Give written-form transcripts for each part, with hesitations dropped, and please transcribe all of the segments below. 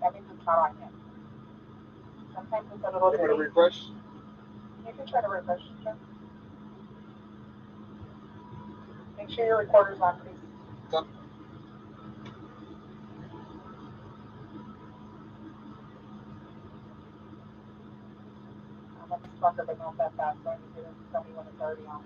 That means it's not on yet. Sometimes it's a little You want to three. refresh? You can try to refresh. Sure. Make sure your recorder's on, please. Done. I'm on the stronger, but not that fast. So I need you to tell me when it's already on.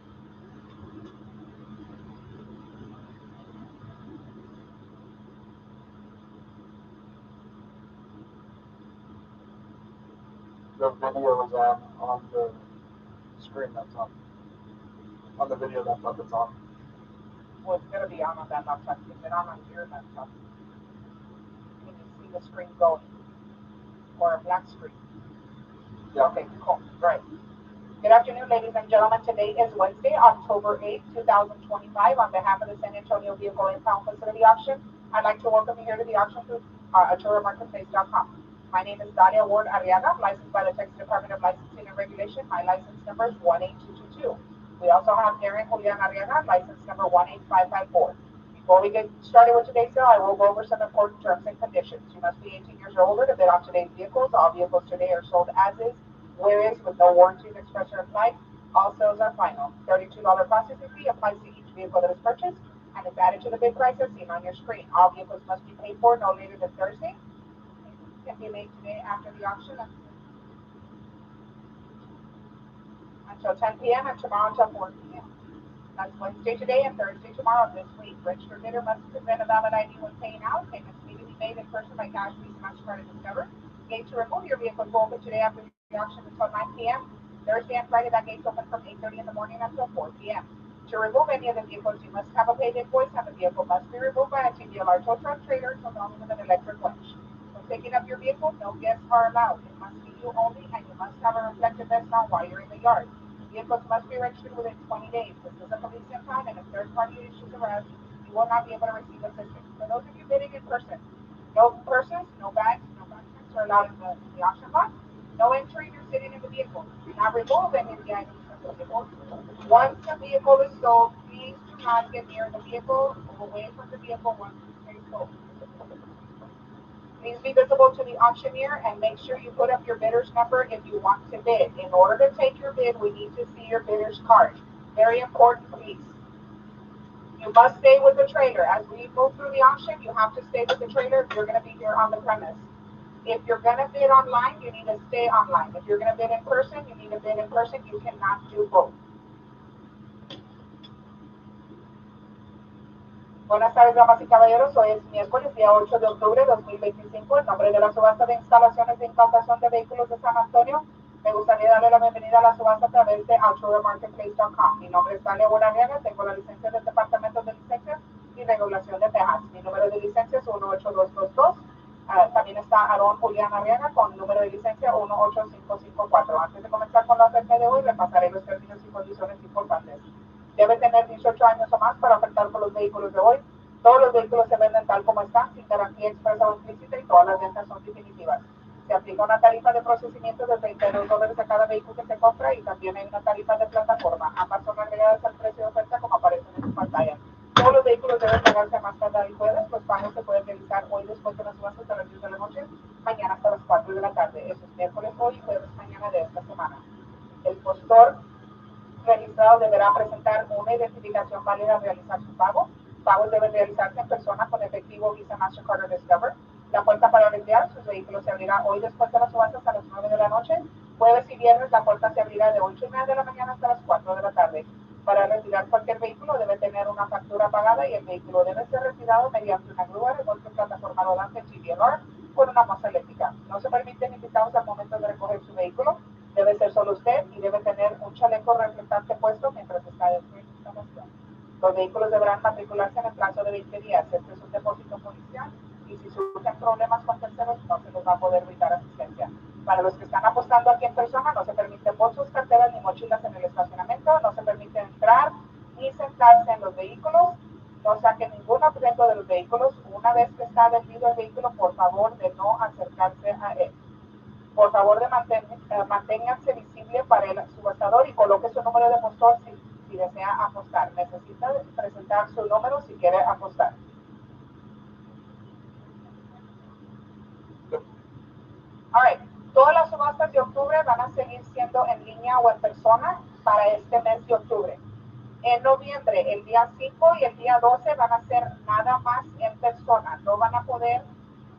The video is on the screen that's on the video laptop that's on. Well, it's going to be on that laptop. Is it on your laptop? Can you see the screen going? Or a black screen? Yeah. Okay, cool. Right. Good afternoon, ladies and gentlemen. Today is Wednesday, October 8th, 2025. On behalf of the San Antonio Vehicle Impound Facility Auction, I'd like to welcome you here to the auction through AturaMarketplace.com. My name is Dalia Ward Arriaga, licensed by the Texas Department of Licensing and Regulation. My license number is 18222. We also have Aaron Julian Arriaga, license number 18554. Before we get started with today's sale, I will go over some important terms and conditions. You must be 18 years or older to bid on today's vehicles. All vehicles today are sold as is, whereas with no warranties expressed or implied, all sales are final. $32 processing fee applies to each vehicle that is purchased and is added to the bid price as seen on your screen. All vehicles must be paid for no later than Thursday. Can be made today after the auction until 10 p.m. and tomorrow until 4 p.m. That's Wednesday today and Thursday tomorrow of this week. Registered bidder must present a valid ID when paying out. Payments need to be made in person by cash, Visa, MasterCard, and Discover. Gate to remove your vehicle will open today after the auction until 9 p.m. Thursday and Friday, that gate's open from 8:30 in the morning until 4 p.m. To remove any of the vehicles, you must have a paid invoice, and the vehicle must be removed by a TDLR tow truck trailer to along with an electric winch. When picking up your vehicle, no guests are allowed. It must be you only, and you must have a reflective vest on while you're in the yard. Vehicles must be registered within 20 days. This is a police impound, and if third-party issues arise, you will not be able to receive assistance. For those of you bidding in person, no purses, no bags, no backpacks are allowed in the auction lot. No entering or sitting in the vehicle. Do not remove any of the items from the vehicle. Once the vehicle is sold, please do not get near the vehicle or away from the vehicle once it is sold. Please be visible to the auctioneer and make sure you put up your bidder's number if you want to bid. In order to take your bid, we need to see your bidder's card. Very important piece. You must stay with the trailer. As we move through the auction, you have to stay with the trailer if you're going to be here on the premise. If you're going to bid online, you need to stay online. If you're going to bid in person, you need to bid in person. You cannot do both. Buenas tardes, damas y caballeros. Hoy es miércoles, día 8 de octubre de 2025. En nombre de la subasta de instalaciones de incautación de vehículos de San Antonio, me gustaría darle la bienvenida a la subasta a través de AturaMarketplace.com. Mi nombre es Dalia Bonariaga, tengo la licencia del Departamento de Licencias y Regulación de Texas. Mi número de licencia es 18222. También está Aaron Julián Arriaga con número de licencia 18554. Antes de comenzar con la oferta de hoy, repasaré los términos y condiciones importantes. Debe tener 18 años o más para ofertar por los vehículos de hoy. Todos los vehículos se venden tal como están, sin garantía expresa o implícita, y todas las ventas son definitivas. Se aplica una tarifa de procesamiento de $32 a cada vehículo que se compra, y también hay una tarifa de plataforma. Ambas son agregadas al precio de oferta como aparece en su pantalla. Todos los vehículos deben pagarse a más tardar el jueves. Los pagos se pueden realizar hoy después de las subasta hasta las 10 de la noche, mañana hasta las 4 de la tarde. Eso es miércoles hoy y jueves mañana de esta semana. El postor registrado deberá presentar una identificación válida al realizar su pago. Pagos deben realizarse en persona con efectivo, Visa, MasterCard o Discover. La puerta para retirar sus vehículos se abrirá hoy después de las subastas hasta las 9 de la noche. Jueves y viernes la puerta se abrirá de 8:30 de la mañana hasta las 4 de la tarde. Para retirar cualquier vehículo debe tener una factura pagada, y el vehículo debe ser retirado mediante una grúa, repuesto en plataforma rodante GDLR con una moza eléctrica. No se permiten invitados al momento de recoger su vehículo. Debe ser solo usted y debe tener un chaleco reflectante puesto mientras está dentro de la instalación. Los vehículos deberán matricularse en el plazo de 20 días. Este es un depósito policial, y si surgen problemas con terceros no se les va a poder brindar asistencia. Para los que están apostando aquí en persona, no se permiten bolsos, carteras ni mochilas en el estacionamiento. No se permite entrar ni sentarse en los vehículos. No saquen ningún objeto de los vehículos. Una vez que está vendido el vehículo, por favor de no acercarse a él. Por favor, manténganse visible para el subastador y coloque su número de postor si desea apostar. Necesita presentar su número si quiere apostar. Alright, todas las subastas de octubre van a seguir siendo en línea o en persona para este mes de octubre. En noviembre, el día 5 y el día 12 van a ser nada más en persona, no van a poder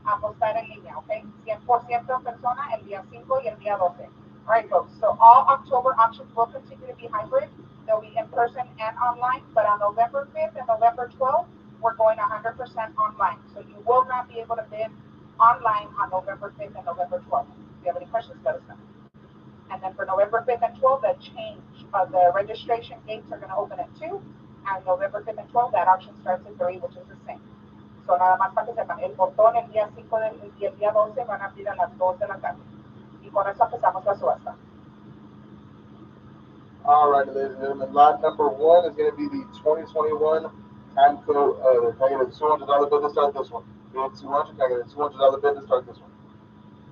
apostar en línea, ¿ok? 100% en persona el día 5 y el día 12. Alright folks, so all October auctions will continue to be hybrid. They'll be in person and online, but on November 5th and November 12th, we're going 100% online. So you will not be able to bid online on November 5th and November 12th. If you have any questions, let us know. And then for November 5th and 12th, the change of the registration gates are going to open at 2. And November 5th and 12th, that auction starts at 3, which is the same. So nada más para que sepan, el portón el día 5 y el día 12 van a abrir a las 2 de la tarde. Y con eso empezamos la subasta. All right, ladies and gentlemen, lot number 1 is going to be the 2021 Timco Other. Can I get a $200 bid to start this one? Bid 200. Can I get a $200 bid to start this one?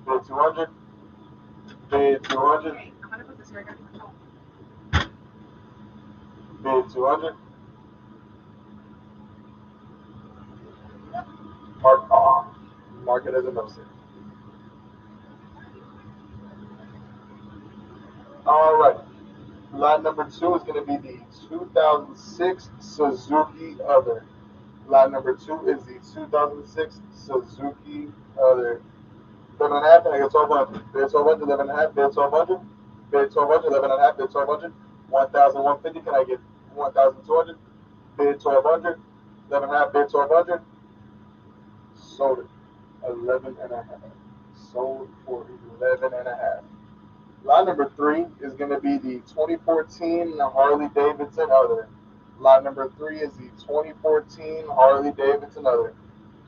Bid 200. Bid 200. I'm going to put this here again. Bid 200. Mark off. Mark it as a no sale. All right. Lot number 2 is going to be the 2006 Suzuki Other. Lot number 2 is the 2006 Suzuki Other. 11.5, and I get 1200. Bid 1200, 11.5, bid 1200. Bid 1200, 11.5, bid 1200. 1,150, can I get 1,200? Bid 1200, 11.5, bid 1200. Sold it. 11.5. Sold for 11.5. Lot number 3 is going to be the 2014 Harley Davidson Other. Lot number 3 is the 2014 Harley Davidson Other.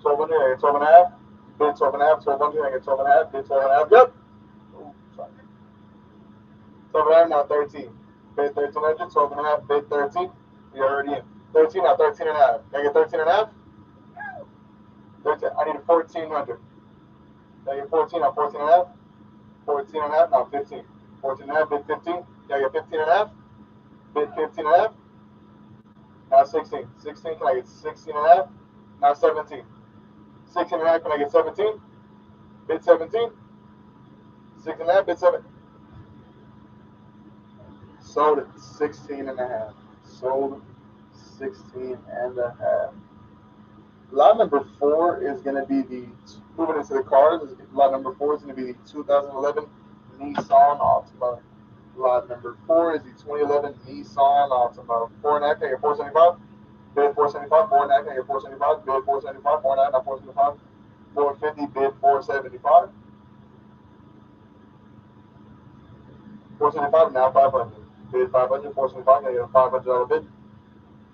1200, I get 12.5. Bid 12.5, 1200, I get 12.5. Bid 12.5, yep. Oh, sorry. 12.5, now 13. Bid 1300, 12.5, bid 13. You're already in. 13, now 13.5. Can I get 13.5? 13, I need a 1400. Can I get 14, now 14.5? 14.5, now 15. 14.5, bid 15. Can I get 15.5? Bid 15.5. Now 16. 16, can I get 16.5? Now 17. 16.5, can I get 17? Bid 17. 16.5, bid 7. Sold at 16.5. Sold 16.5. Lot number 4 is going to be the, moving into the cars, lot number 4 is going to be the 2011 Nissan Altima. Lot number 4 is the 2011 Nissan Altima. 4.5, can I get 475? Bid 475, 4.5, can I get 475? Bid 475, 4.5, not 475. 450, bid 475. 475, now 500. Bid 500, 475, can I get a $500 bid?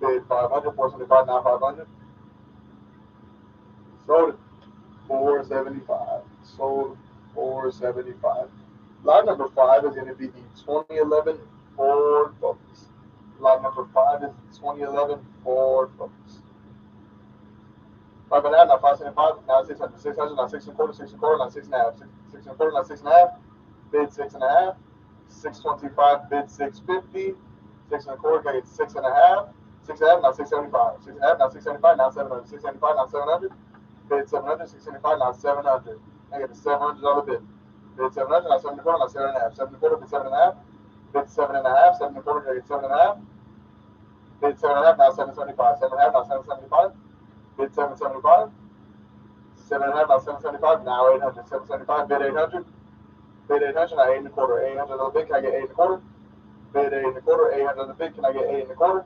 Bid 500, 475, now 500. Sold it. 475. Sold 475. Lot number 5 is going to be the 2011 Ford Focus. Lot number 5 is the 2011 Ford Focus. 5.5, now 575, now 600. 600, now 6.25, 6.25, now 6.5. 6.25, now 6.5. Bid 6.5. 625, bid 650. 6.25, can I get 6.5? 6.5, now 675. 6.5, now 675, now 700. 675, now 700. Bid 700, 675, now 700. I get a $700 bid. Bid 700, now 7.25, now 7.5. 7.25, bid 7.5. Bid 7.5, 7.25, I get 7.5. Bid 7.5, now 775. 7.5, now 775. Bid 775. 7.5, now 775, now 800. 775, bid 800. Bid 800, now 8.25. 800 bid, can I get 8.25? Bid 8.25, 800 bid, can I get 8.25?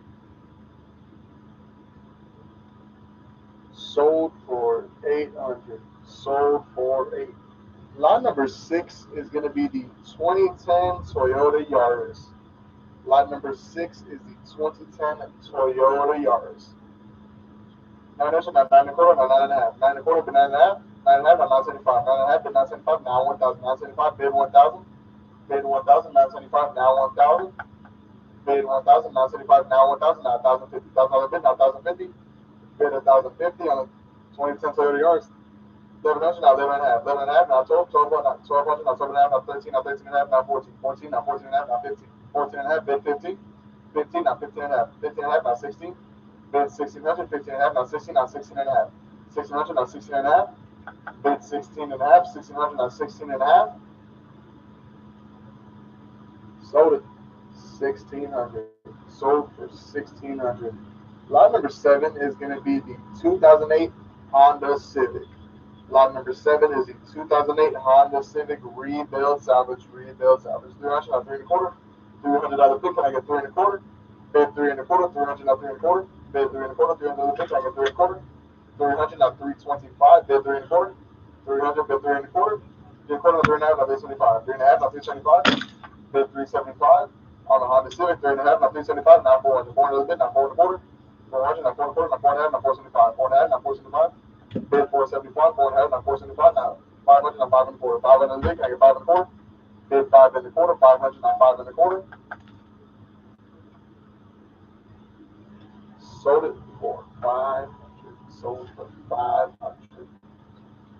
Sold for 800. Sold for 8. Lot number 6 is going to be the 2010 Toyota Yaris. Lot number 6 is the 2010 Toyota Yaris. 9 inches, now 9.25, now 9.5. 9.25, bid 9.5. 9.5, now 975. 9.5, bid 975, now 1,000. 975, bid 1,000. Bid 1,000, 975, now 1,000. Bid 1,000, 975, now 1,000. Now 1,050. $1,000 bid, now 1,050. Bid 1,050 on a 2010 Toyota Yaris. 1100, now 11.5. 11.5, now 12. 1200, now 12.5, now 13. Now 13.5, now 14. 14, now 14.5, now 15. 14.5, bid 15. 15, now 15.5. 15.5, now 16. Bid 1600. 15.5, now 16. Now 16.5. 1600, now 16.5. Bid 16 and a half, 1600, now 16 and a half. Sold it. 1600. Sold for 1600. Lot number 7 is going to be the 2008 Honda Civic. Lot number 7 is the 2008 Honda Civic rebuild salvage. Rebuild salvage. 300, not 3 and a quarter. $300 pick. Can I get 3 and a quarter? Bid 3 and a quarter. 300, not 3 and a quarter. Bid 3 and a quarter. $300 pick. Can I get 3 and a quarter? 300, not 325. Bid 3 and a quarter. 300, bid 3 and a quarter. 3 and a quarter, not 3 and a half, not 375. 3 and a half, not 375. Bid 375 on the Honda Civic. 3 and a half, not 375. Now 400. 400 bid, not 4 and a quarter. 400, not 4 and a quarter. Not 4 and a half, not 475. 4 and a half, not 475. Bid 475. 4 and a half, not 475. Now 500, not 5 and a quarter. 500 bid, can I get 5 and a quarter? Bid 5 and a quarter. 500, not 5 and a quarter. Sold it for 500. Sold for 500.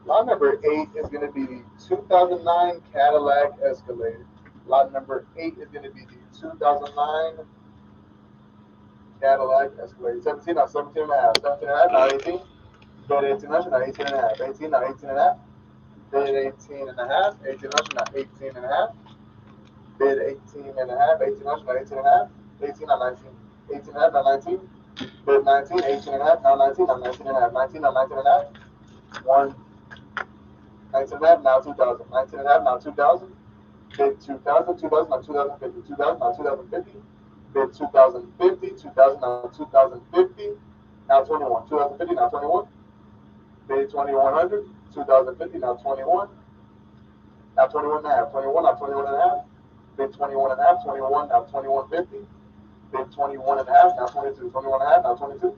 Lot number 8 is going to be the 2009 Cadillac Escalade. Lot number 8 is going to be the 2009 Cadillac Escalade. 17, not 17 and a half. 17 and a half, not 18. Bid 1800, not 18 and a half. 18, not 18 and a half. Bid 18 and a half. 1800, not 18 and a half. Bid 18 and a half. 1800, not 18 and a half. 18, not 19. 18 and a half, not 19. Bid 19, 18 and a half, now 19, not 19 and a half. 19, not 19 and a half. 1. 19 and a half, now 2000. 19 and a half, now 2000. Bid 2000, 2000, now 2050. 2000, now 2050. Bid 2050, 2000, now 2050. Now 21. 2050, now 21. Bid 2100, 2050, now 21. Now 21 and a half. 21, now 21 and a half. Bid 21 and a half. 21, now 2150. Bid 21 and a half, now 22. 21 and a half, now 22.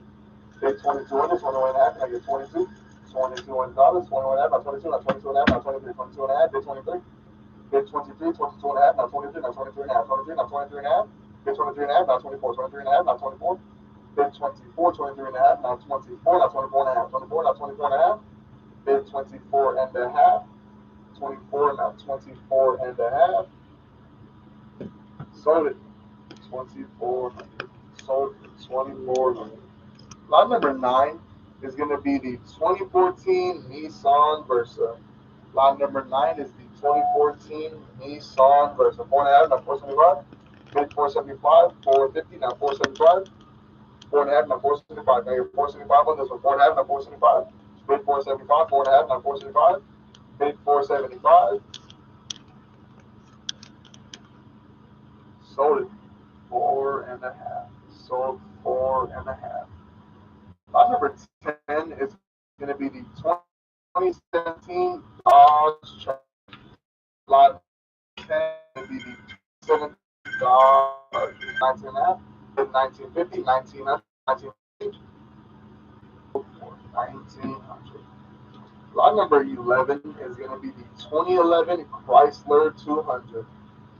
Bid 2200, 21 and a half, and I get 22. $22, 21 and a half, now 22, now 22 and a half, now 23. 22 and a half, bid 23. Bid 23, 22 and a half, now 23, now 23 and a half. 23, now 23 and a half. Bid 23 and a half, now 24. 23 and a half, now 24. Bid 24, 23 and a half, now 24, now 24 and a half. 24, now 24 and a half. Bid 24 and a half. 24, now 24 and a half. Sold it. 2400. Sold for 2400. Lot number 9 is going to be the 2014 Nissan Versa. Lot number 9 is the 2014 Nissan Versa. 4.5, now 475. Bid 475, 450, now 475. 4.5, now 475. Now you're 475 on this one. 4.5, now 475. Bid 475, 4.5, now 475. Bid 475. Sold it. 4.5. Sold 4.5. Lot number 10 is going to be the 2017 Dodge Charger. Lot 10 will be the 2017 Dodge 19.5, 1950, 1900, 1900. Lot number 11 is going to be the 2011 Chrysler 200.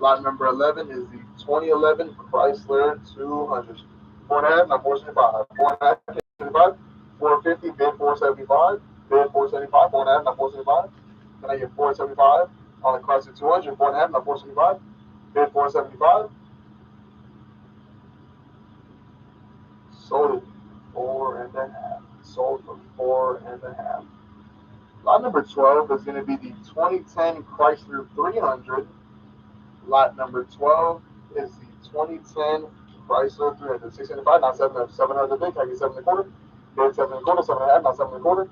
Lot number 11 is the 2011 Chrysler 200. 4.5, now 475. 4.5, 450, bid 475. Bid 475, 4.5, now 475. Can I get 475 on the Chrysler 200? 4.5, now 475. Bid 475. Sold it. 4.5. Sold for 4.5. Lot number 12 is going to be the 2010 Chrysler 300. Lot number 12 is the 2010 Chrysler 300. 675, not 700 bid. Can I get 7 and a quarter? Bid 7 and a quarter. 7.5, not 7 and a quarter.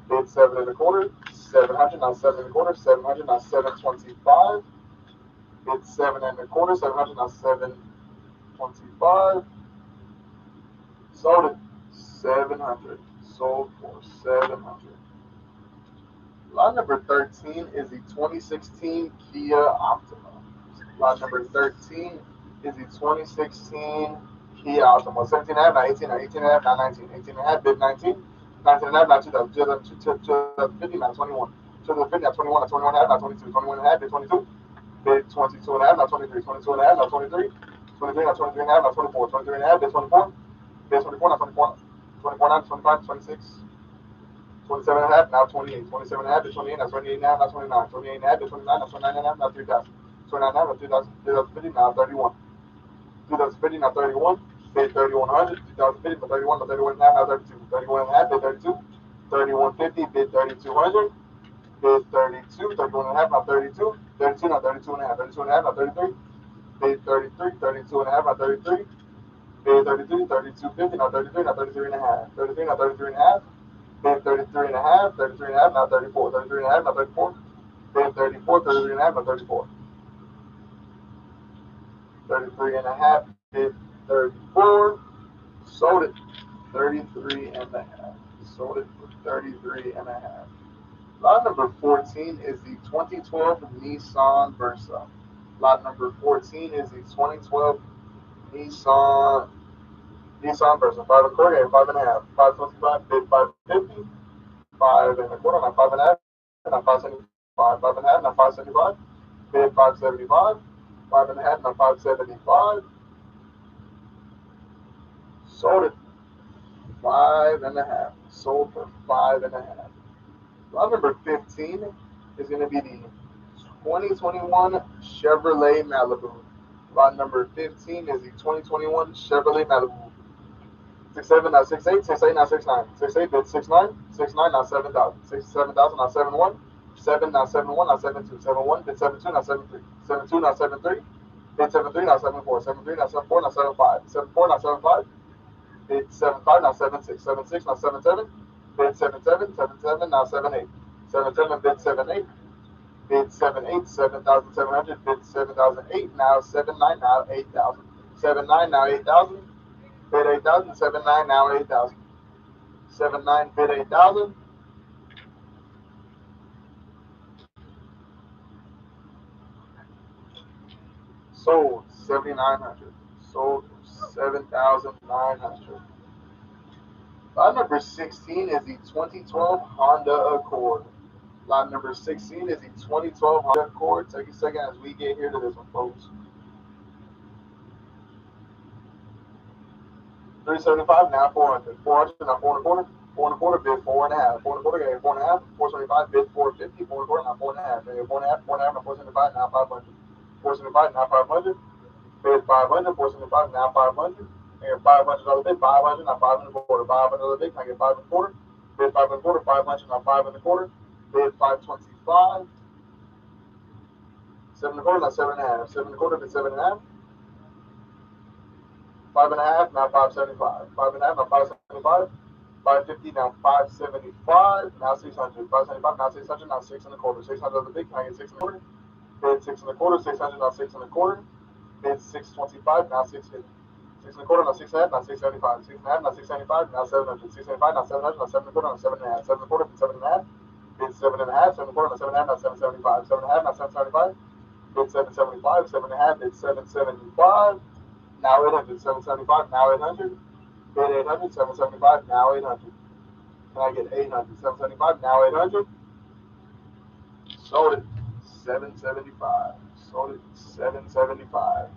Bid 7 and a quarter. 700, not 7 and a quarter. 700, not 725. Bid 7 and a quarter. 700, not 725. Sold it. 700. Sold for 700. Lot number 13 is the 2016 Kia Optima. Lot number 13 is the 2016 Kia Optima. 17.5, not 18, not 18.5, not 19. 18.5, bid 19. 19.5, not 2000. 2050, not 21. 2050, not 21, not 21.5, not 22. 21.5, bid 22. Bid 22.5, not 23. 22.5, not 23. 23, not 23.5, not 24. 23.5, bid 24. Bid 24, not 24. 24, not 25, 26. 27 and a half, now 28. 27 and a half, to 28, now 28 and a half, now 29. 28 and a half, to 29, now 29 and a half, now 3,000. 29 and a half, now 2050, now 31. 2050, now 31. Bid 3100. 2050, now 31, now 31 and a half, now 32. 31 and a half, bid 32. 3150, bid 3200. Bid 32, 31 and a half, now 32. 32, now 32 and a half, 32 and a half, now 33. Bid 33, 32 and a half, now 33. Bid 33, 32.50, now 33, now 33 and a half. 33, now 33 and a half. Bid 33 and a half, 33 and a half, now 34. 33 and a half, now 34. Bid 34, 33 and a half, now 34. 33 and a half, bid 34. Sold it 33 and a half. Sold it for 33 and a half. Lot number 14 is the 2012 Nissan Versa. Lot number 14 is the 2012 Nissan Versa. 5 1/4, and 5.5. 525, bid 550. 5 1/4, not 5.5, not 575. 5.5, not 575. Bid 575. 5.5, not 575. Sold it 5.5. Sold for 5.5. Lot number 15 is going to be the 2021 Chevrolet Malibu. Lot number 15 is the 2021 Chevrolet Malibu. 6'7", not 6'8", 6'8", not 6'9", 6'8", bid 6'9", 6'9", not 7,000, 67,000, not 7'1", 7, not 7'1", not 7'2", 7'1", bid 7'2", not 7'3", 7'2", not 7'3", bid 7'3", not 7'4", 7'3", not 7'4", not 7'5", 7'4", not 7'5", bid 7'5", not 7'6", 7'6", not 7'7", bid 7'7", 7'7", not 7'8", 7'7", bid 7'8", bid 7'8", 7,700, bid 7,008, now 7'9", now 8,000, 7'9", now 8,000, bid 8,000, 7'9", now 8,000, 7'9", bid 8,000. Sold 7,900. Sold 7,900. Lot number 16 is the 2012 Honda Accord. Lot number 16 is the 2012 Honda Accord. Take a second as we get here to this one, folks. 375, now 400. 400, now 4 1/4. 4 1/4, bid 4.5. 4 1/4, gave 4.5. 475, bid 450. 4 1/4, now 4.5. Gave 4.5. 4.5, now 475, now 500. 475, now 500. Bid 500. 475, now 500. And $500 bid, 500, now 5 1/4. 500 bid, can I get 5 1/4? Bid 5 1/4, 500, now 5 1/4. Bid 525. 7 1/4, now 7.5. 7 1/4, bid 7.5. 5.5, now 575. 5.5, now 575. 550, now 575. Now 600. 575, now 600. Now 6 1/4. 600 the bid, can I get 6 1/4? Bid 6 1/4. 600, now 6 1/4. Bid 625, now 650. 6 1/4, now 6.5, now 675. 6.5, now 675, now 700. 675, now 700, now 7 1/4, now 7.5. 7 1/4, bid 7.5. Bid 7.5. 7 1/4, now 7.5, now 775. 7.5, now 775. Bid 775. 7.5, bid 775. Now 800. 775, now 800. Bid 800. 775, now 800. Can I get 800? 775, now 800. Sold it 775. Sold it 775.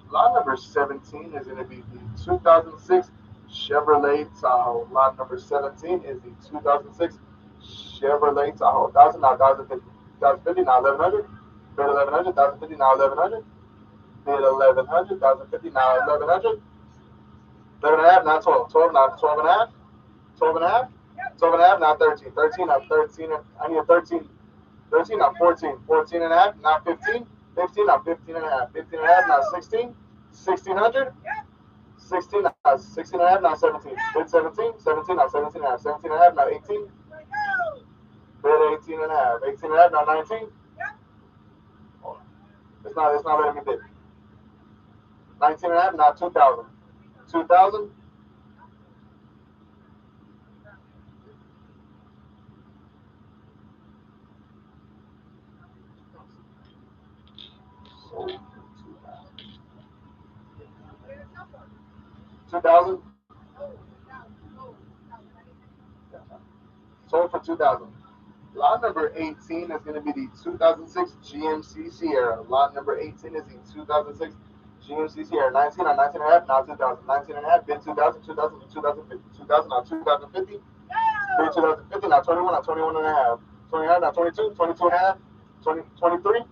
Lot number 17 is going to be the 2006 Chevrolet Tahoe. Lot number 17 is the 2006 Chevrolet Tahoe. 1,000, now 1,050. 1,050, now 1,100. Bid 1,100. 1,050, now 1,100. Bid 1,100. 1,050, now 1,100. 11 and a half, now 12. 12, now 12 and a half. 12 and a half. 12 and a half, now 13. 13, now 13. I need a 13. 13, now 14. 14 and a half, now 15. 15, now 15 and a half. 15 and a half, now 16. 1,600. 16, now 16 and a half, now 17. Bid 17. 17, now 17 and a half. 17 and a half, now 18. Bid 18 and a half. 18 and a half, now 19. It's not letting me bid. 19 and a half, now 2,000. 2,000. Sold for 2,000. 2,000. Sold for 2,000. Lot number 18 is going to be the 2006 GMC Sierra. Lot number 18 is the 2006 GMC Sierra. 19 on 19 and a half, now 2,000. 19 and a half, bid 2,000, 2,000, 2,050. 2,000, now 2,050. Bid 2,050, now 21, now 21 and a half. 29, now 22, 22 and a half. 20, 23.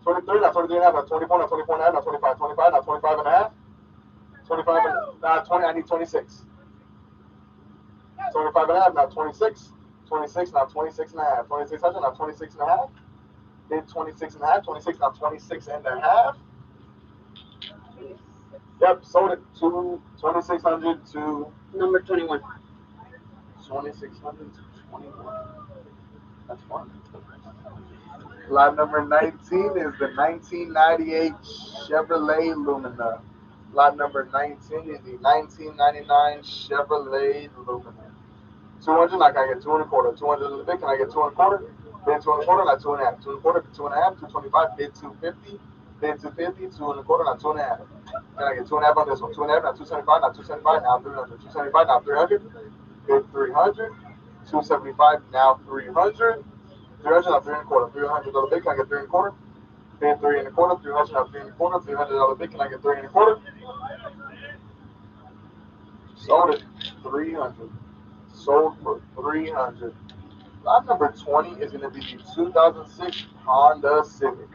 23, now 23 and a half, now 24, now 24 and a half, now 25. 25, now 25 and a half. 25, now 20, I need 26. 25 and a half, now 26. 26, now 26 and a half. 2600, now 26 and a half. Bid 26 and a half. 26, now 26 and a half. Yep, sold it to 2600 to number 21. 2600 to 21. That's fun. Lot number 19 is the 1998 Chevrolet Lumina. Lot number 19 is the 1999 Chevrolet Lumina. 200, like I get 2 and a quarter. 200 a bit, can I get 2 and a quarter? Bid 2 and a quarter, not 2 and a half. 2 and a quarter, 2 and a half, 225, bid 250. Bid 250, 2 and a quarter, not 2 and a half. Can I get 2 and a half on this one? 2 and a half, not 275, not 275, now 300. 275, now 300. Bid 300. 275, now 300. 300, now 3 and a quarter. $300 bid, can I get 3 and a quarter? Bid 3 and a quarter. 300, now 3 and a quarter. $300 bid, can I get 3 and a quarter? Sold it 300. Sold for 300. Lot number 20 is going to be the 2006 Honda Civic.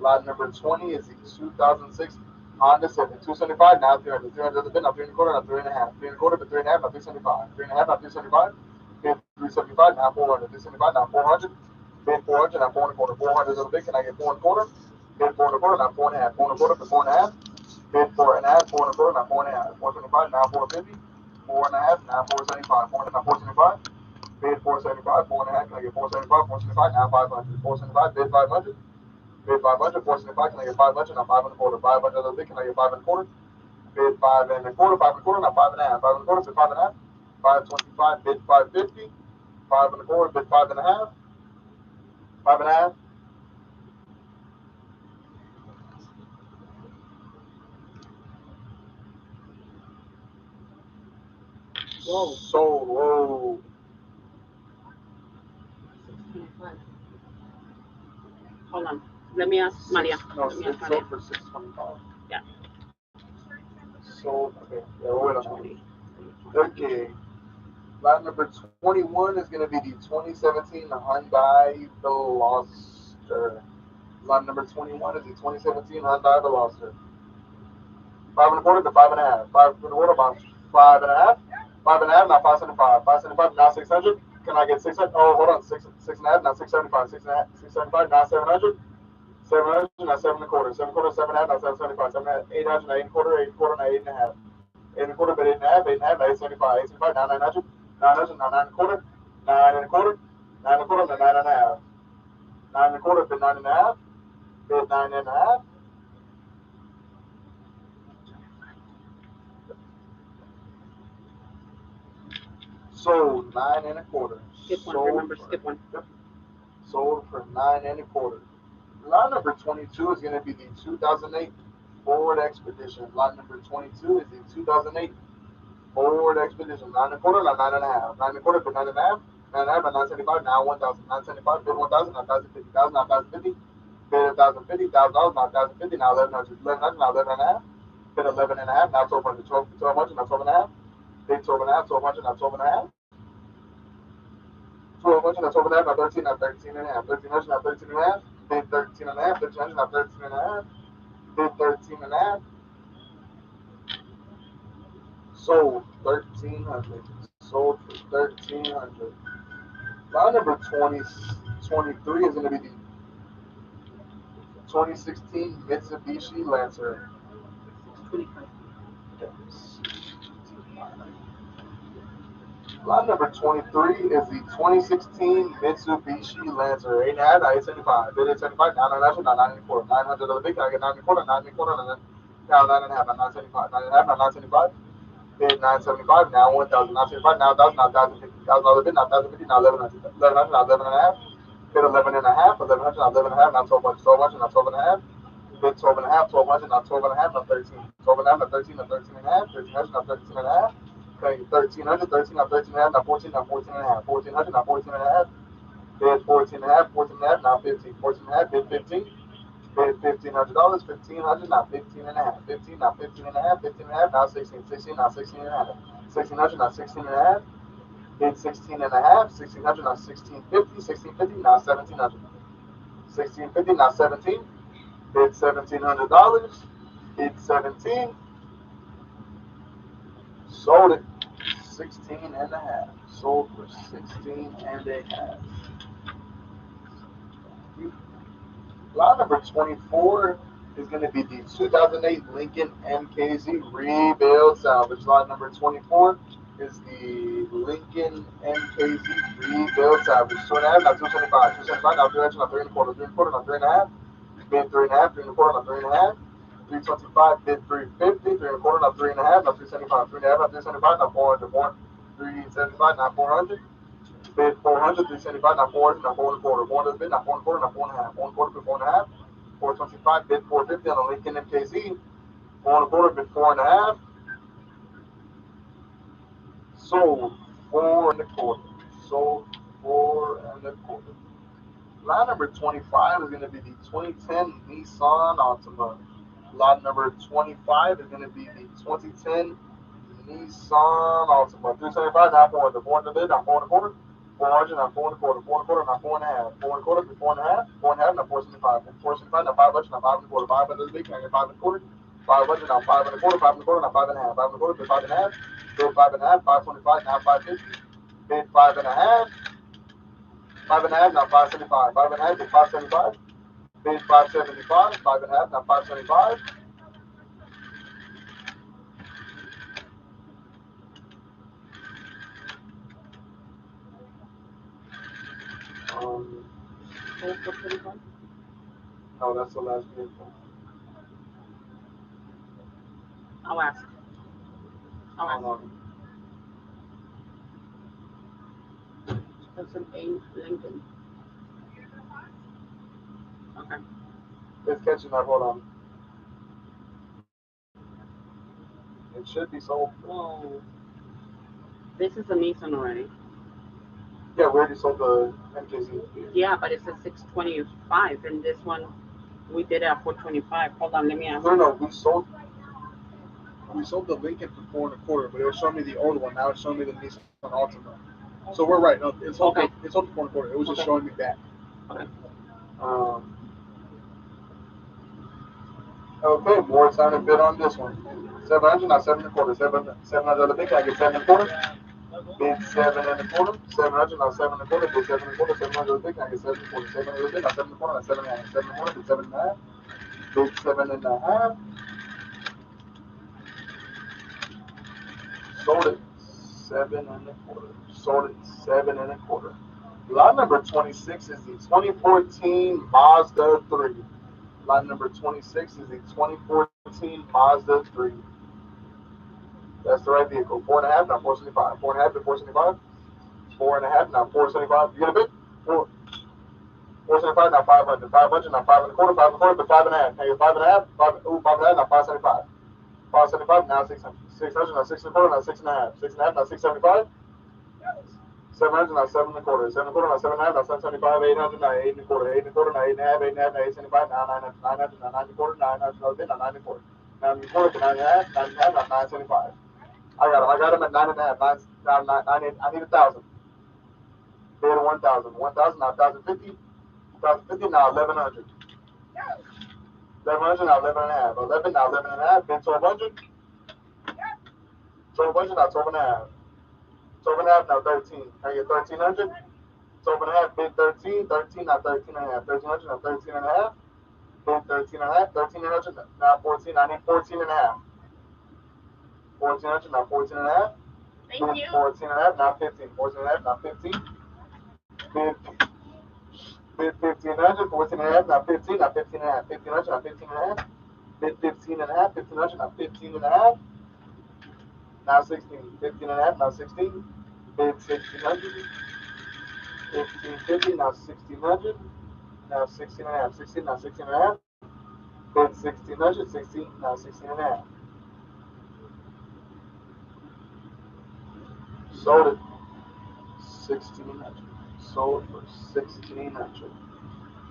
Lot number 20 is the 2006 Honda Civic. 275, now 300. 300 the bid, now 3 and a quarter, now 3 and a half. 3 and a quarter, but 3 and a half, now 375. 3 and a half, now 375. Bid 375, now 400. 375, now 400. Bid 400, now 4 and a quarter. 400 the bid, can I get 4 and a quarter? Bid 4 and a quarter, now 4 and a half. 4 and a quarter, but 4 and a half. Bid 4 and a half. 4 and a quarter, now 4 and a half. 425, now 450. 4 and a half, now 475. 4 and a half, 475. Bid 475, 4 and a half, can I get 475? 475, now 500. 475, bid 500. Bid 500, 475, can I get 500? Now 5 and a quarter. 500 the bid, can I get 5 and a quarter? Bid 5 and a quarter, 5 and a quarter, now 5 and a half. 5 and a quarter, bid 5 and a half. 525, bid 550. 5 and a quarter, bid 5 and a half. 5 and a half. Whoa. Sold. Whoa. 625. Hold on. Let me ask Maria. No, Let me ask it's Maria. sold for 625. Yeah. Sold. Okay. Yeah, we'll wait on that. Okay. Lot number 21 is going to be the 2017 Hyundai Veloster. Lot number 21 is the 2017 Hyundai Veloster. 5 and a quarter to 5 and a half. 5 and a quarter, about 5 and a half. 5 and a half, now 575. 575, now 600. Can I get 600? Oh, hold on. 6 and a half, now 675. 6 and a half, 675, now 700. 700, now 7 and a quarter. 7 and a quarter, 7 and a half, now 775. 7 and a half, 800, now 8 and a quarter. 8 and a quarter, now 8 and a half. 8 and a quarter, but 8 and a half. 8 and a half, now 875. 875, now 900. 900, now 9 and a quarter. 9 and a quarter. 9 and a quarter, now 9 and a half. 9 and a quarter, bid 9 and a half. Bid 9 and a half. Sold 9 and a quarter. Skip one. Sold Remember, for, skip one. Yep. Sold for 9 and a quarter. Lot number 22 is going to be the 2008 Ford Expedition. Lot number 22 is the 2008 Ford Expedition. 9 and a quarter, now 9 and a half. 9 and a quarter, but 9 and a half. 9 and a half, now 975, now 1,000. 975, bid 1,000, now 1,050. 1,000, now 1,050. Bid 1,050. $1,000, now 1,050, now 1,100. 1,100, now 11 and a half. Bid 11 and a half, now 1,200. 1,200, now 12 and a half. Bid 12 and a half. 1,200, now 12 and a half. 1,200, now 12 and a half, now 13, now 13 and a half. 1,300, now 13 and a half. Bid 13 and a half. 1,300, now 13 and a half. Bid 13 and a half. Sold 1,300. Sold for 1,300. Lot number 23 is going to be the 2016 Mitsubishi Lancer. 25. Lot number 23 is the 2016 Mitsubishi Lancer. 8 and a half, now 875. Bid 875, now 900, now 9 and a quarter. 900 on the bid, can I get 9 and a quarter? 9 and a quarter, now 9 and a half, now 975. 9 and a half, now 975. Bid 975, now 1,000. 975, now 1,000, now 1,050. 1,000 on the bid, now 1,050, now 1,100. 1,100, now 11 and a half. Bid 11 and a half. 1,100, now 11 and a half, now 1,200. 1,200, now 12 and a half. Bid 12 and a half. 1,200, now 12 and a half, now 13. 12 and a half, now 13, now 13 and a half. 1,300, now 13 and a half. Okay, 1,300, 13, now 13 and a half, now 14, now 14 and a half. 1,400, now 14 and a half. Bid 14 and a half, 14 and a half, now 15. 14 and a half, bid 15. Bid $1,500, 1,500, now 15 and a half. 15, now 15 and a half, 15 and a half, now 16. 16, now 16 and a half. 1,600, now 16 and a half. Bid 16 and a half. 1,600, now 1,650. 1,650, now 1,700. 1,650, now 17. Bid $1,700. Bid 17. Sold it 16 and a half. Sold for 16 and a half. Lot number 24 is going to be the 2008 Lincoln MKZ Rebuild Salvage. Lot number 24 is the Lincoln MKZ Rebuild Salvage. 2.5, now 275. 275, now 3 inches, now 3 and a quarter. 3 and a quarter, now 3 and a half. Bid 3 and a half. 3 and a quarter, now 3 and a half. 325, bid 350. 3 and a quarter, now 3 and a half. Now 375. 3 and a half, now 375. Now 400. 375, now 400. Bid 400, 375, now 400, now 4 and a quarter. 400 bid, now 4 and a quarter, now 4 and a half. 4 and a quarter, bid 4 and a half. 425, bid 450 on the Lincoln MKZ. 4 and a quarter, bid 4 and a half. Sold 4 and a quarter. Sold 4 and a quarter. Lot number 25 is going to be the 2010 Nissan Altima. Lot number 25 is going to be the 2010 Nissan Altima. 375, now 400. 400 bid, now 4 and a quarter. 400, now 4 and a quarter. 4 and a quarter, now 4 and a half. 4 and a quarter, 4 and a half. 4 and a half, now 475. 475, now 500, now 5 and a quarter. 500 is big, now 5 and a quarter. 500, now 5 and a quarter. 5 and a quarter, now 5 and a half. 5 and a quarter, 5 and a half. Bid 5 and a half. 525, now 550. Bid 5 and a half. 5 and a half, now 575. 5 and a half, bid 575. Bid 575. 5 and a half, now 575. No, that's the last vehicle. I'll ask. That's an A Lincoln. Okay. It's catching up. Hold on. It should be sold. Whoa. This is a Nissan already. Yeah, we already sold the MKZ. Yeah, but it's a 625, and this one we did it at 425. Hold on, let me ask. No, we sold the Lincoln for 4 and a quarter, but it was showing me the old one. Now it's showing me the Nissan Altima. So we're right. No, it's sold. Okay. It's sold for 4 and a quarter. It was just showing me that. Okay. Okay, more time to bid on this one. 700, not 7 and a quarter. 700 the big. I get 7 and a quarter. Bid 7 and a quarter. 700, not 7 and a quarter. Bid 7 and a quarter. 700 the big. I get 7 and a quarter. 700 the big. Not 7 and a quarter. Not 7 and a half. 7 and a quarter. Bid 7 and a half. Bid 7 and a half. Sold it 7 and a quarter. Sold it 7 and a quarter. Lot number 26 is the 2014 Mazda 3. Lot number 26 is the 2014 Mazda 3. That's the right vehicle. 4 and a half, now 475. 4 and a half to 475. 4 and a half, now 475. You get a bit? 475, now 500. 500, now 5 and a quarter. 5 and a quarter, but 5 and a half. Hey, 5 and a half. 5 and a half, now 575. 575, now 600. 600, now 6 and a quarter, now 6 and a half. 6 and a half, now 675. 700, now 7 and a quarter. 7 and a quarter, now 7 and a half, now 775. 800, now 8 and a quarter. 8 and a quarter, now 8 and a half. 8 and a half, now 875. Now 900, 900, now 9 and a quarter. 900, now 9 and a quarter. 9 and a quarter, 9 and a half. 9 and a half, now 975. I got him at 9 and a half. I need 1,000. Bid 1,000. 1,000, now 1,050. 1,050, now 1,100. 1,100, now 11 and a half. 11, now 11 and a half. Bid 1,200. 1,200, now 12 and a half. 12 and a half, now 13. I get 1,300. 12 and a half, bid 13. 13, now 13 and a half. 1,300, now 13 and a half. Bid 13 and a half. 1,300, now 14. I need 14 and a half. 1,400, now 14 and a half. Thank you. 14 and a half, now 15. 14 and a half, now 15. Bid 1,500. 14 and a half, now 15. Now 15 and a half. 1,500, now 15 and a half. Bid 15 and a half. 1,500, now 15 and a half. Now 16. 15 and a half, now 16. Bid 1,600. 1,550, now 1,600. Now 16 and a half. 16, now 16 and a half. Bid 1,600. 16, now 16 and a half. Sold it 1,600. Sold for 1,600.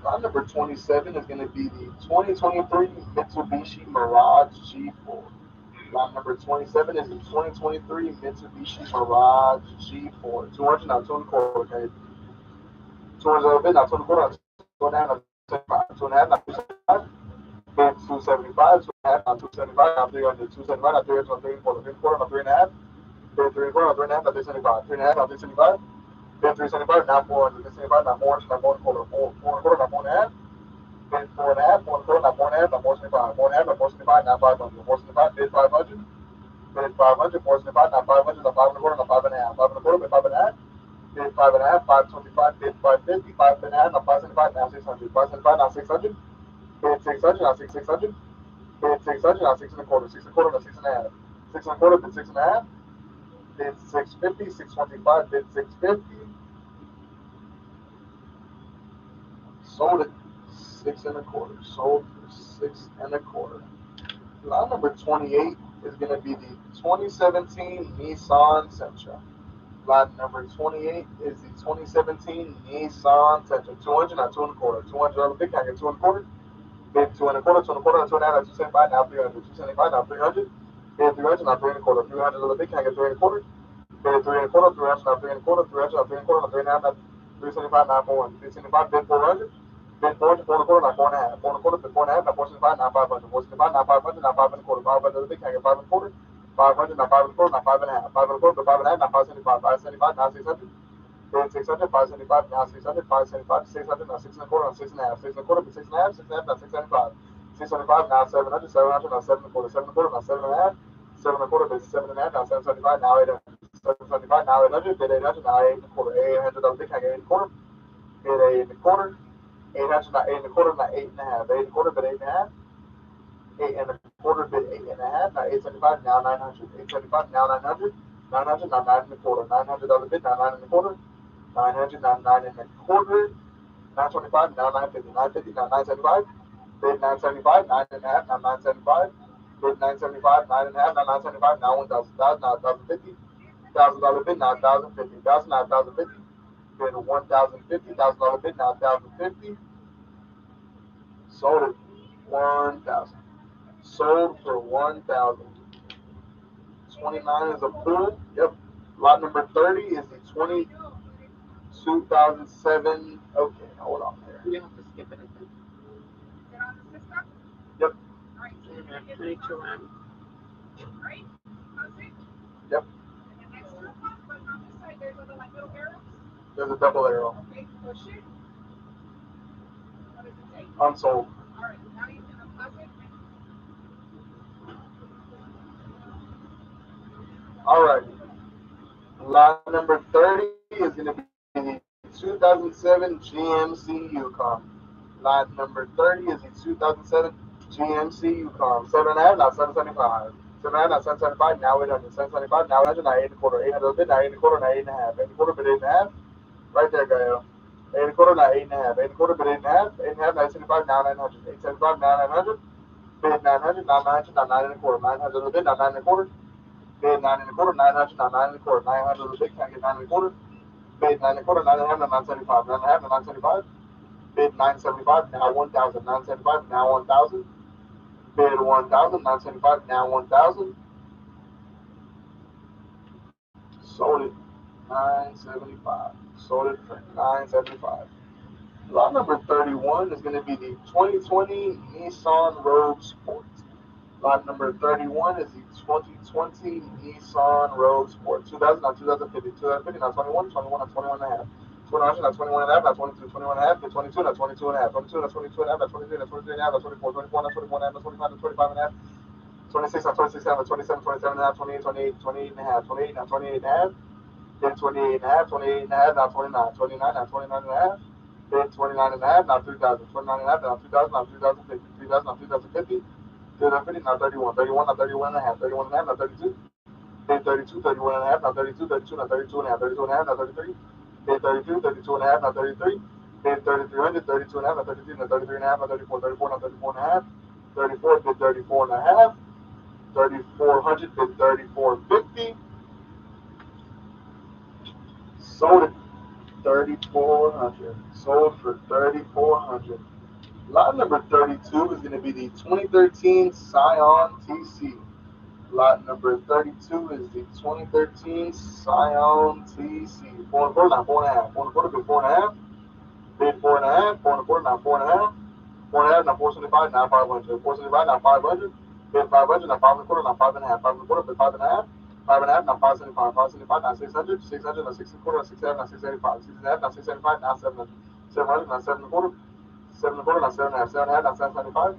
Lot number 27 is going to be the 2023 Mitsubishi Mirage G4. Lot number 27 is the 2023 Mitsubishi Mirage G4. 200, now 2 and a quarter. Okay. 200 a bit, now 2 and a quarter. 2 and a half, now 275. 2 and a half, now 275. Bid 275. 2 and a half, now 275. Now 300. 275, now 300. 3 and a quarter. 3 and a quarter, now 3 and a half. Bid 3 and a quarter, now 3.5, 3 and a half, now 3.75. Bid 3.75, now 400, 3.75, now 4 inches, now 4 and a quarter, 4 and a quarter, now 4 and a half. Bid 4 and a half, 4 and a quarter, now 4 and a half, now 4.75, 4 and a half, now 4.75, now 500, 4.75, bid 500. Bid 500, 4.75, now 500, now 5 and a quarter, now 5 and a half, 5 and a quarter, bid 5 and a half. Bid 5 and a half, 5.25, bid 550, 5 and a half, now 5.75, now 600, 5.75, now 600. Bid 600, now 600. Bid 600, now 6 and a quarter, 6 and a quarter, now 6 and a half. 6 and a quarter, bid 6 and a half. Bid 650, 625, bid 650. Sold it 6 and a quarter. Sold for 6 and a quarter. Lot number 28 is going to be the 2017 Nissan Sentra. Lot number 28 is the 2017 Nissan Sentra. 200, not 2 and a quarter. $200 bid, can I get 2 and a quarter? Bid 2 and a quarter, 2 and a quarter, 2 and a half, 275, now 300. 275, now 300. Bid 300, now 3 and a quarter. $300 bid, can I get 3 and a quarter? Bid 3 and a quarter, 300, now 3 and a quarter. 300, now 3 and a quarter, now 3 and a half, now 375, now 400. 375, bid 400. Bid 400, 4 and a quarter, now 4 and a half. 4 and a quarter, bid 4 and a half, now 475, now 500. 475, now 500, now 5 and a quarter. 500 bid, can I get 5 and a quarter? 500, now 5 and a quarter, now 5 and a half. 5 and a quarter, bid 5 and a half, now 575. 575, now 600. Bid 600, 575, now 600. 575, 600, now 6 and a quarter, now 6 and a half. 6 and a quarter, bid 6 and a half. 6 and a half, now 675. 675, now 700. 700, now 7 and a quarter. 7 and a quarter, now 7 and a half. 7 and a quarter, bid 7 and a half, now 775, now 800. 775, now 800. Bid 800, now 8 and a quarter. $800 bid, can I get 8 and a quarter? Bid 8 and a quarter. 800, not 8 and a quarter, not 8 and a half. 8 and a quarter, bid 8 and a half. 8 and a quarter, bid 8 and a half. Now 875, now 900. 875, now 900. 900, now 9 and a quarter. $900 bid, now 9 and a quarter. 900, now 9 and a quarter. 925, now 950. 950, now 975. Bid 975, 9 and a half, now 975. Bid 975, 9 and a half, now 975. Now 1,000, now 1,050. $1,000 bid, now 1,050. 1,000, now 1,050. Bid 1,050. $1,000 bid, now 1,050. Sold it 1,000. Sold for 1,000. 29 is a pool. Yep. Lot number 30 is the 2007. Okay, hold on there. You have to skip it, I think. Yep. 22 M. Yep. There's a double arrow. Okay, push it. What does it say? Unsold. All right, now you can unplug it. All right. Lot number 30 is going to be the 2007 GMC Yukon. Lot number 30 is the 2007 GMC Yukon. 7.5, now 775. 7.5, now 775, now 800. 775, now 800, now 8 and a quarter. 800 bid, now 8 and a quarter, now 8 and a half. 8 and a quarter, bid 8 and a half. Right there, Gaio. 8 and a quarter, now 8 and a half. 8 and a quarter, bid 8 and a half. 8 and a half, now 875, now 900. 875, now 900. Bid 900, now 900, now 9 and a quarter. 900 bid, now 9 and a quarter. Bid 9 and a quarter, 900, now 9 and a quarter. 900 bid, can I get 9 and a quarter? Bid 9 and a quarter, 9 and a half, now 975. 9 and a half, now 975. Bid 975, now 1,000. 975, now 1,000. Bid 1,000, 975, now 1,000. Sold it 975. Sold it for 975. Lot number 31 is going to be the 2020 Nissan Rogue Sport. Lot number 31 is the 2020 Nissan Rogue Sport. 2000, not 2050. 2050, not 21. 21, not 21 and a half. 2100, not 21 and a half, not 22. 21 and a half, 22, not 22 and a half. 22, not 22 and a half, not 23, not 23 and a half, not 24. 24, not 21 and a half, not 25, not 25 and a half. 26, not 26 and a half, 27, 27 and a half, 28, 28, 28 and a half. 28, not 28 and a half. Then 28 and a half, 28 and a half, now 29. 29, now 29 and a half. Then 29 and a half, now 3,000. 29 and a half, now 3,000, now 3,050. 3,000, now 3,050. 3,050, now 31. 31, now 31 and a half. 31 and a half, now 32. Then 32, 31 and a half, now 32. 32, now 32 and a half. 32 and a half, now 33. Then 32, 32 and a half, now 33. Then 3,300, 32 and a half, now 33. Now 33 and a half, now 34. 34, now 34 and a half. 34, then 34 and a half. 3,400, then 3,450. Sold it 3,400. Sold for 3,400. Lot number 32 is going to be the 2013 Scion TC. Lot number 32 is the 2013 Scion TC. 4 and a quarter, now 4 and a half. 4 and a quarter, bid 4 and a half. Bid 4 and a half. 4 and a quarter, now 4 and a half. 4 and a half, now 475, now 500. 475, now 500. Bid 500, now 5 and a quarter, now 5 and a half. 5 and a quarter, bid 5 and a half. 5 and a half, now 575, 575, now 600, 600, now 6 and a quarter, now 6 and a half, now 685, 6 and a half, now 675, now 700, 700, now 7 and a quarter, 7 and a quarter, now 7 and a half, 7 and a half, now 775,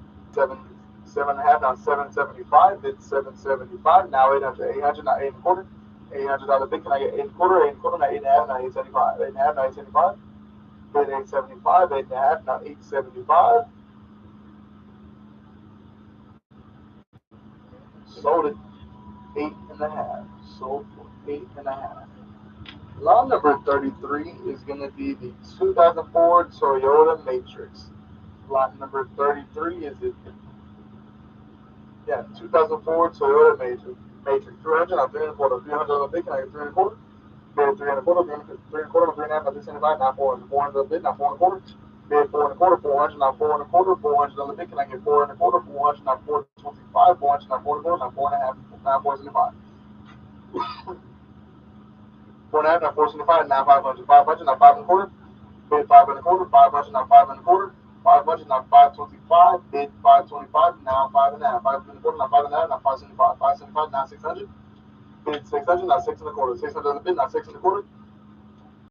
7 and a half, now 775, bid 775, now 800, 800, now 8 and a quarter, $800 bid, can I get 8 and a quarter, 8 and a quarter, now 8 and a half, now 875, 8 and a half, now 875, bid 875, 8 and a half, now 875, sold it 8 and a half, sold for 8 and a half. Lot number 33 is going to be the 2004 Toyota Matrix. Lot number 33 is it? Yeah, 2004 Toyota Matrix. Matrix 300, I'm 3 and a quarter, 300 on the bid, can I get 3 and a quarter? Bid 3 and a quarter, 3 and a quarter, 3 and a half, now 375, now 400, 400 on the bid, now 4 and a quarter. Bid 4 and a quarter, 400, now 4 and a quarter, 400 on the bid, can I get 4 and a quarter, 400, now 425, 400, now 4 and a quarter, now 4 and a half, now 475. 4 and a half, now 475, now 500, 500, now 5 and a quarter, bid 5 and a quarter, 500, now 5 and a quarter, 500, now 525, bid 525, now 5 and a half, 5 and a quarter, now 5 and a half, now 575, 575, now 600, bid 600, now 6 and a quarter, 600 on the bid, now 6 and a quarter,